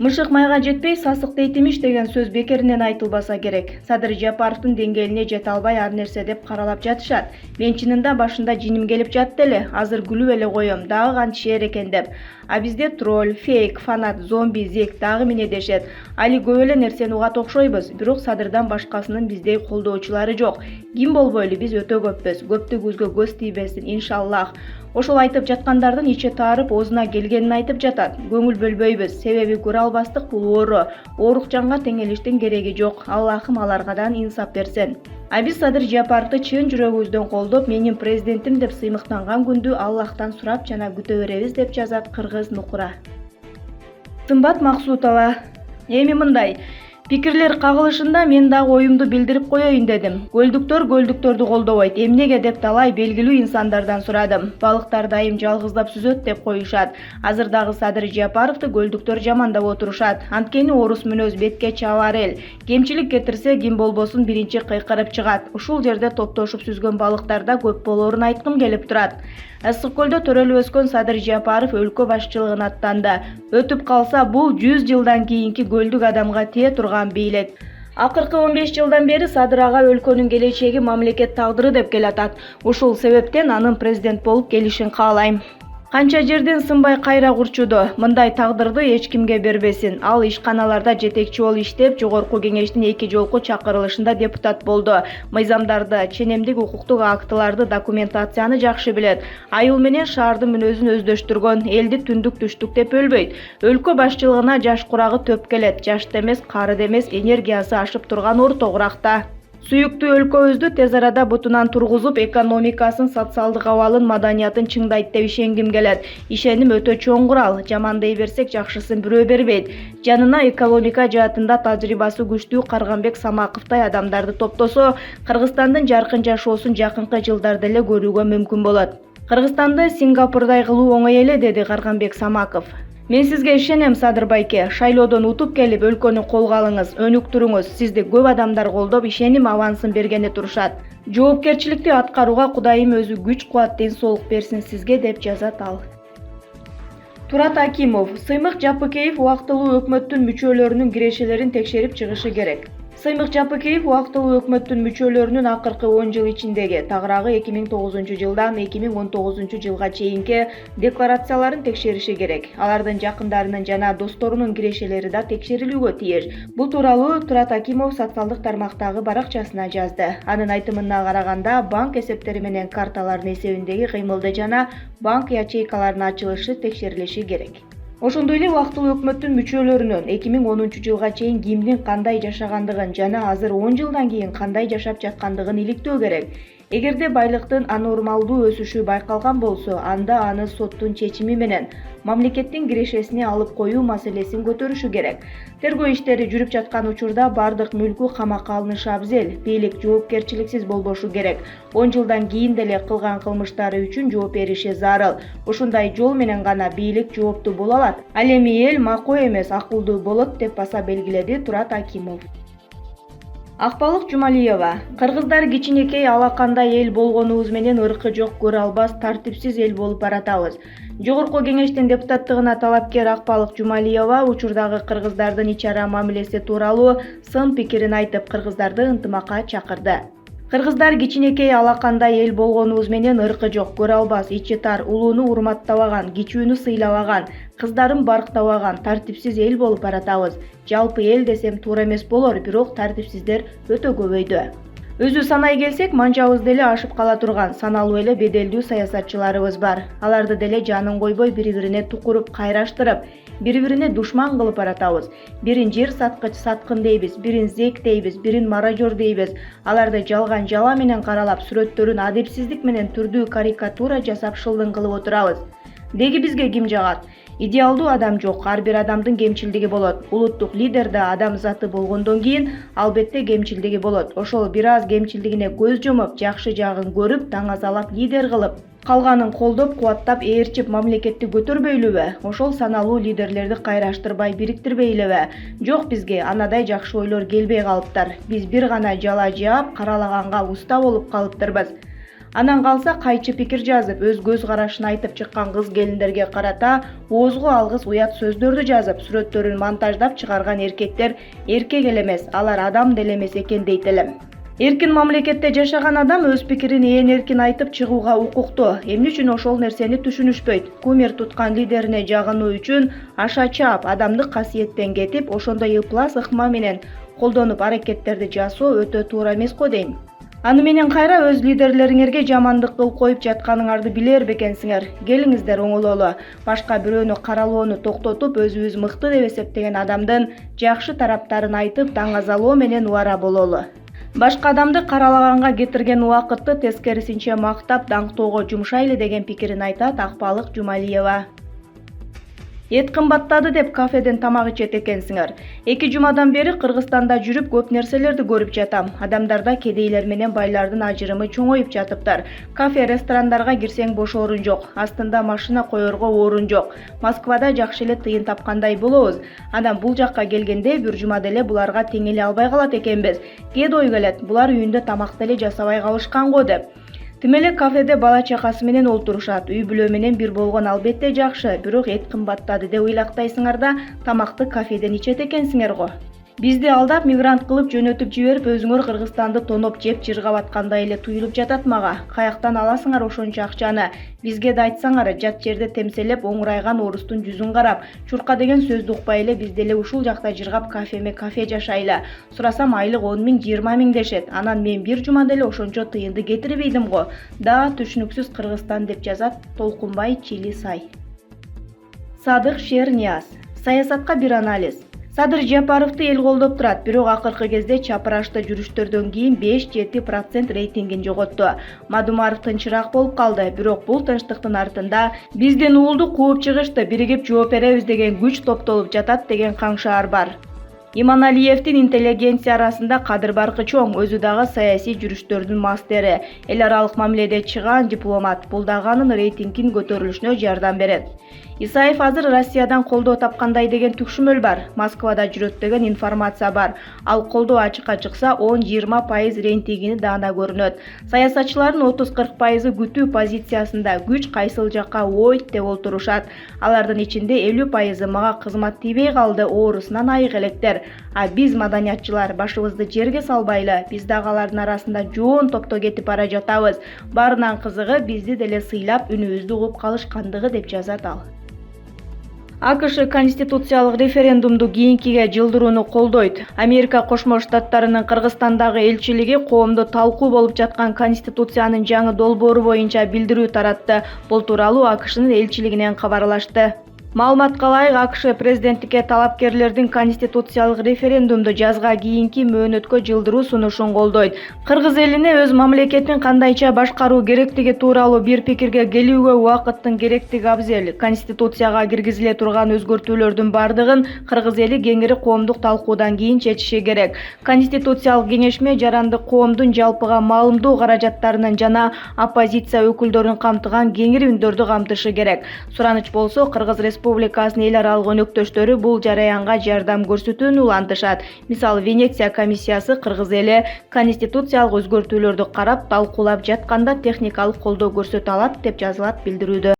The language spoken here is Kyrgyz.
Мышык майга жетпей, сасык дейт имиш деген сөз бекеринен айтылбаса керек. Садыр Жапаровдун деңгээлине жете албай ар нерсе деп каралап жатышат. Мен чынында башында жиним келип жатты эле, азыр күлүп эле коем, дагы кантишер экен деп. А бизде тролль, фейк, фанат, зомби, зек дагы эмне дешет. Али көп эле нерсени угат окшойбуз, бирок Садырдан башкасынын биздей колдоочулары жок. Ким болбойлу, биз өтө көппүз. Көптүгүбүзгө көз тийбесин, иншаллах. Ошол айтып жаткандардын ичи таарып, оозуна келгенин айтып жатат. Көңүл бөлбөйбүз, себеби көрө албастык бул оору. Оорук жанга теңелиштин кереги жок. Аллахым аларгадан инсап берсин. А биз Садыр Жапаровду чын жүрөгүбүздөн колдоп, менин президентим деп сыймыктанган күндү Аллахтан сурап жана күтө беребиз деп жазат кыргыз Нукура. Сымбат Максутова. Эми мындай пикирлер кагылышында мен дагы оюмду билдирип коеюн дедим. Көлдүктөрдү колдобойт, эмнеге деп талай белгилүү инсандардан сурадым. Балыктар дайым жалгыздап сүзөт деп коюшат. Азыр дагы Садыр Жапаровду көлдүктөр жамандап отурушат. Анткени орус мүнөз бетке чабар эл. Кемчилик кетирсе ким болбосун биринчи кыйкырып чыгат. Ушул жерде топтошуп сүзгөн балыктар да көп болоорун айткым келип турат. Ысык көлдө төрөлүп өскөн Садыр Жапаров өлкө башчылыгына аттанды. Өтүп калса бул 100 жылдан кийинки көлдүк адамга тие турган бийлик. Акыркы 15 жылдан бери Садыр ага өлкөнүн келечеги, мамлекет тагдыры деп келатат. Ушул себептен анын президент болуп келишин каалайм. Канча жерден сынбай кайра курчуду. Мындай тагдырды эч кимге бербесин. Ал ишканаларда жетекчи болуп иштеп, жогорку кеңештин 2 жолку чакырылышында депутат болду. Мыйзамдарды, ченемдик укуктук актыларды, документацияны жакшы билет. Айыл менен шаардын мүнөзүн өздөштүргөн, элди түндүк түштүк деп өлбөйт. Өлкө башчылыгына жаш курагы төп келет. Жашты эмес, карыды эмес, энергиясы ашып турган орто куракта. Сүйүктүү өлкөбүздү тез арада бутунан тургузуп, экономикасын, социалдык абалын, маданиятын чыңдайт деп ишенгим келет. Ишеним өтө чоң курал. Жамандай берсек, жакшысын бирөө бербейт. Жанына экономика жаатында тажрыйбасы күчтүү Карганбек Самаковдай адамдарды топтосо, Кыргызстандын жаркын жашоосун жакынкы жылдарда эле көрүүгө мүмкүн болот. Кыргызстанды Сингапурдай кылуу оңой эле, деди Карганбек Самаков. Мен сизге ишенем, Садыр байке. Шайлоодон утуп келип, өлкөнү колго алыңыз, өнүктүрүңүз. Сизди көп адамдар колдоп, ишеним авансын бергени турушат. Жоопкерчиликти аткарууга Кудайым өзү күч, кубат, ден соолук берсин сизге, деп жазат ал. Турат Акимов. Сыймык Жапыкеев убактылуу өкмөттүн мүчөлөрүнүн кирешелерин текшерип чыгышы керек. Сыймык Жапыкеев убактылуу өкмөттүн мүчөлөрүнүн акыркы 10 жыл ичиндеги, тагыраагы 2009 жылдан 2019 жылга чейинки декларацияларын текшериши керек. Алардын жакындарынын жана досторунун кирешелери да текшерилүүгө тийиш. Бул тууралуу Турат Акимов социалдык тармактагы баракчасына жазды. Анын айтымына караганда, банк эсептери менен карталардын эсебиндеги кыймылды жана банк ячейкаларынын ачылышы текшерилиши керек. Ошондой эле убактылуу өкмөттүн мүчөлөрүнүн 2010 жылга чейин кимдин кандай жашагандыгын жана азыр 10 жылдан кийин кандай жашап жаткандыгын иликтөө керек. Эгерде байлыктын анормалдуу өсүшү байкалган болсо, анда аны соттун чечими менен мамлекеттин кирешесине алып коюу маселесин көтөрүшү керек. Тергөө иштери жүрүп жаткан учурда бардык мүлкү камакка алынышы абзел, бийлик жоопкерчиликсиз болбошу керек. 10 жылдан кийин деле кылган кылмыштары үчүн жооп бериши зарыл. Ушундай жол менен гана бийлик жооптуу боло алат. Ал эми эл макой эмес, акылдуу болот, деп баса белгиледи Турат Акимов. Акбалык Жумалиева. Кыргыздар кичинекей алакандай эл болгонубуз менен ыркы жок, көрө албас, тартипсиз эл болуп баратабыз. Жогорку кеңештин депутаттыгына талапкер Акбалык Жумалиева учурдагы кыргыздардын ичара мамилеси тууралуу сын пикирин айтып, кыргыздарды ынтымакка чакырды. Кыргыздар кичинекей алакандай эл болгонубуз менен ыркы жок, көрө албас, ичи тар, улууну урматтабаган, кичүүнү сыйлабаган, кыздарын барктабаган, тартипсиз эл болуп баратабыз. Жалпы эл десем туура эмес болор, бирок тартипсиздер өтө көбөйдү. Өзү санай келсек, манжабыз деле ашып кала турган саналуу эле беделдүү саясатчыларыбыз бар. Аларды деле жанын койбой бири-бирине тукуруп, кайраштырып, бири-бирине душман кылып баратабыз. Бирин жер саткыч, саткын дейбиз, бирин зек дейбиз, бирин маражор дейбиз. Аларды жалган жала менен каралап, сүрөттөрүн адепсиздик менен түрдүү карикатура жасап шылдың кылып отурабыз. Деги бизге ким жагат? Идеалдуу адам жок, ар бир адамдын кемчилдиги болот. Улуттук лидер да адам заты болгондон кийин албетте кемчилдиги болот. Ошол бир аз кемчилдигине көз жумуп, жакшы жагын көрүп, таңазалап лидер кылып, калганын колдоп, кубаттап, ээрчип мамлекетти көтөрбөйлүбү? Ошол саналуу лидерлерди кайраштырбай, бириктирбейлиби? Жок, бизге анадай жакшы ойлор келбей калыптыр. Биз бир гана жала жаап, каралаганга уста болуп калыптырбыз. Анан калса кайчы пикир жазып, өз көз карашын айтып чыккан кыз келиндерге карата оозго алгыс уят сөздөрдү жазып, сүрөттөрүн монтаждап чыгарган эркектер эркек эле эмес, алар адам деле эмес экен дейт элем. Эркин мамлекетте жашаган адам өз пикирин ээн эркин айтып чыгууга укуктуу. Эмне үчүн ошол нерсени түшүнүшпөйт? Кумир туткан лидерине жагынуу үчүн аша чаап, адамдык касиеттен кетип, ошондой ыплас ыкма менен колдонуп аракеттерди жасоо өтө туура эмес го дейм. Аны менен кайра өз лидерлериңерге жамандык кылып коюп жатканыңарды билер бекенсиңер. Келиңиздер оңололу. Башка бирөөнү каралоону токтотуп, өзүбүз мыкты деп эсептеген адамдын жакшы тараптарын айтып, даңазалоо менен убара бололу. Башка адамды каралаганга кетирген убакытты тескерисинче мактап, даңктоого жумшайлы деген пикирин айтат Акбалык Жумалиева. Эт кымбаттады деп кафеден тамак ичет экенсиңер. 2 жумадан бери Кыргызстанда жүрүп көп нерселерди көрүп жатам. Адамдарда кедейлер менен байлардын ажырымы чоңоюп жатыптыр. Кафе, ресторандарга кирсең бош орун жок. Астында машина коерго орун жок. Москвада жакшы эле тыйын тапкандай болобуз. Анан бул жакка келгенде бир жума деле буларга тең эле албай калат экенбиз. Кээде ой келет, булар үйүндө тамак деле жасабай калышкан го деп. Тим эле кафеде бала чакасы менен олтурушат. Үй бүлө менен бир болгон албетте жакшы, бирок эт кымбаттады деп ыйлактайсыңар да тамакты кафеден ичет экенсиңер го. Бизди алдап мигрант кылып жөнөтүп жиберип, өзүңөр Кыргызстанды тоноп жеп жыргап аткандай эле туюлуп жатат мага. Каяктан аласыңар ошончо акчаны? Бизге да айтсаңар, жат жерде темселеп оңурайган орустун жүзүн карап, чурка деген сөздү укпай эле биз деле ушул жакта жыргап кафе жашайлы. Сурасам айлык 10 000, 20 000 дешет. Анан мен бир жума деле ошончо тыйынды кетирбейдим го. Да түшүнүксүз Кыргызстан деп жазат Толкунбай Чили Сай. Садык Шернияз. Саясатка бир анализ. Садыр Жапаровду эл колдоп турат, бирок акыркы кезде чапырашта жүрүштөрдөн кийин 5-7% рейтингин жоготту. Мадумаров тынчыраак болуп калды, бирок бул тынчтыктын артында биздин уулду кууп чыгышты, биригип жооп беребиз деген күч топтолуп жатат деген каңшаар бар. Иманалиевдин интеллигенция арасында кадыр баркы чоң, өзү дагы саясий жүрүштөрдүн мастери, эл аралык мамиледе чыгаан дипломат, бул дагы анын рейтингин көтөрүлүшүнө жардам берет. Исаев азыр Россиядан колдоо тапкандай деген түкшүмөл бар. Москвада жүрөт деген информация бар. Ал колдоо ачыкка чыкса 10-20% рейтингини даана көрүнөт. Саясатчылардын 30-40% күтүү позициясында, күч кайсыл жакка ойт деп олтурушат. Алардын ичинде 50% мага кызмат тийбей калды, оорусунан айык электер. А биз маданиятчылар башыбызды жерге салбайлы, биз дагы алардын арасында жоон топто кетип бара жатабыз. Барынан кызыгы бизди деле сыйлап үнүбүздү угуп калышкандыгы деп жазат ал. АКШ конституциялык референдумду кийинкиге жылдырууну колдойт. Америка Кошмо Штаттарынын Кыргызстандагы элчилиги коомдо талкуу болуп жаткан конституциянын жаңы долбоору боюнча билдирүү таратты. Бул тууралуу АКШнын элчилигинен кабарлашты. Маалыматка ылайык, АКШ президенттикке талапкерлердин конституциялык референдумду жазга кийинки мөөнөткө жылдыруу сунушун колдойт. Кыргыз элине өз мамлекетин кандайча башкаруу керектиги тууралуу бир пикирге келүүгө убакыттын керектиги абзел. Конституцияга киргизиле турган өзгөртүүлөрдүн бардыгын кыргыз эли кеңири коомдук талкуудан кийин чечиши керек. Конституциялык кеңешме жаранды коомдун жалпыга маалымдоо каражаттарынын жана оппозиция өкүлдөрүн камтыган кеңири үндөрдү камтышы керек. Сураныч болсо, Кыргыз Республикасынын эл аралык өнөктөштөрү бул жараянга жардам көрсөтүүнү улантышат. Мисалы, Венеция комиссиясы кыргыз эли конституциялык өзгөртүүлөрдү карап, талкуулап жатканда техникалык колдоо көрсөтө алат деп жазылат билдирүүдө.